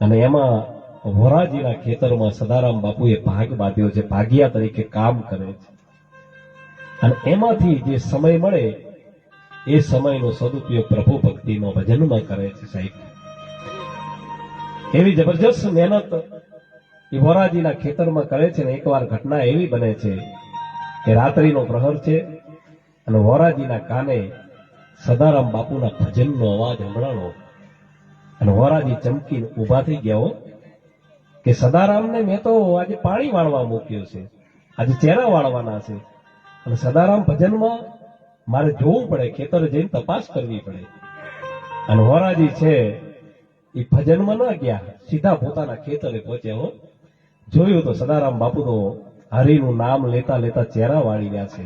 અને એમાં વોરાજીના ખેતરમાં સદારામ બાપુએ ભાગ બાંધ્યો છે, ભાગિયા તરીકે કામ કરે છે. અને એમાંથી જે સમય મળે એ સમયનો સદુપયોગ પ્રભુ ભક્તિનો ભજનમાં કરે છે. સાહેબ, એવી જબરજસ્ત મહેનત એ વોરાજીના ખેતરમાં કરે છે. ને એકવાર ઘટના એવી બને છે કે રાત્રિનો પ્રહર છે અને વોરાજીના કાને સદારામ બાપુના ભજનનો અવાજ સંભળાણો અને વોરાજી ચમકીને ઉભા થઈ ગયા કે સદારામને મેં તો આજે પાણી વાળવા મૂક્યો છે, આજે ચેરા વાળવાના છે અને સદારામ ભજનમાં મારે જોવું પડે, ખેતર જઈને તપાસ કરવી પડે. અને વોરાજી છે એ ભજનમાં ન ગયા, સીધા પોતાના ખેતરે પહોંચ્યા. જોયું તો સદારામ બાપુ તો હરિનું નામ લેતા લેતા ચહેરા વાળી રહ્યા છે,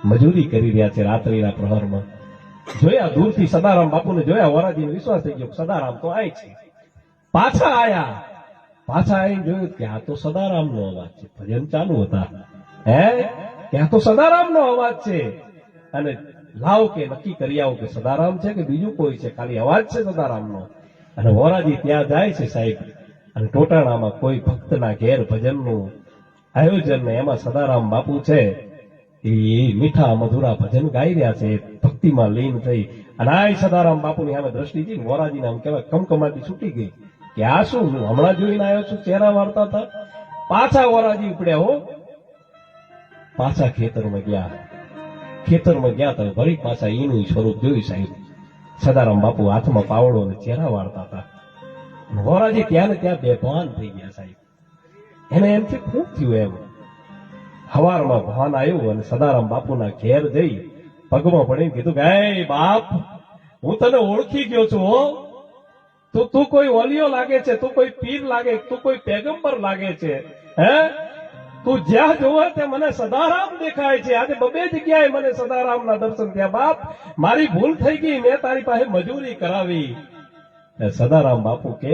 મજૂરી કરી રહ્યા છે રાત્રિના પ્રહરમાં. જોયા દૂરથી સદારામ બાપુને જોયા, વોરાજીને વિશ્વાસ થઈ ગયો સદારામ તો આય છે. પાછા આવીને જોયું કે આ તો સદારામનો અવાજ છે. ભજન ચાલુ હતા, ત્યાં તો સદારામનો અવાજ છે. અને લાવ કે નક્કી કરી આવો કે સદારામ છે કે બીજું કોઈ છે, ખાલી અવાજ છે સદારામનો. અને વોરાજી ત્યાં જાય છે સાહેબ, અને ટોટાણામાં કોઈ ભક્તના ઘેર ભજનનું આયોજન ને એમાં સદારામ બાપુ છે એ મીઠા મધુરા ભજન ગાઈ રહ્યા છે, ભક્તિમાં લીન થઈ. અને આ સદારામ બાપુની સામે દ્રષ્ટિ થી વોરાજીને આમ કહેવાય કમકમાટી છૂટી ગઈ કે આ શું, હું હમણાં જોઈને આવ્યો છું, ચહેરા વાળતા હતા. પાછા વોરાજી ઉપડ્યા પાછા ખેતરમાં ગયા તો વળી પાછા એનું સ્વરૂપ જોયું સાહેબ. સદારામ બાપુ હાથમાં પાવડો અને ચહેરા વાળતા હતા. વોરાજી ત્યાં ને ત્યાં બેભાન થઈ ગયા સાહેબ. એને એમથી ખૂબ થયું. એમ હવારમાં ભાન આવ્યું અને સદારામ બાપુના ઘેર જઈ પગમાં પડીને કીધું કે હે બાપ, હું તને ઓળખી ગયો છું. તું કોઈ ઓલિયો લાગે છે, તું કોઈ પીર લાગે, તું કોઈ પેગમ્બર લાગે છે. તું જ્યાં જોવે તે મને સદારામ દેખાય છે. આજે બબે જગ્યાએ મને સદારામના દર્શન થયા. બાપ, મારી ભૂલ થઈ ગઈ, મેં તારી પાસે મજૂરી કરાવી. સદારામ બાપુ કે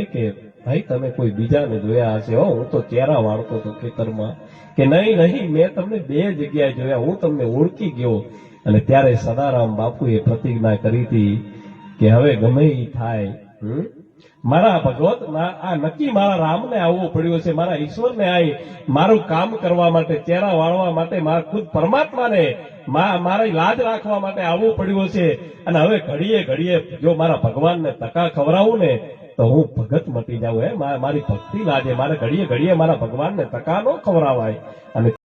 ભાઈ તમે કોઈ બીજાને જોયા હશે, હું તો ચહેરા વાળતો હતો ખેતરમાં. કે નહીં, મેં તમને બે જગ્યાએ જોયા, હું તમને ઓળખી ગયો. અને ત્યારે સદારામ બાપુએ પ્રતિજ્ઞા કરી હતી કે હવે ગમે એ થાય, મારા ભગવત આ નક્કી મારા રામને આવવું પડ્યું છે, મારા ઈશ્વરને આવી મારું કામ કરવા માટે, ચહેરા વાળવા માટે, મારા ખુદ પરમાત્માને મારી લાજ રાખવા માટે આવવું પડ્યું છે. અને હવે ઘડીએ ઘડીએ જો મારા ભગવાનને ટકા ખવડાવું ને તો હું ભગત મટી જાઉં. મારી ભક્તિ લાજે, મારે ઘડીએ ઘડીએ મારા ભગવાનને ટકા ન ખવડાવાય. અને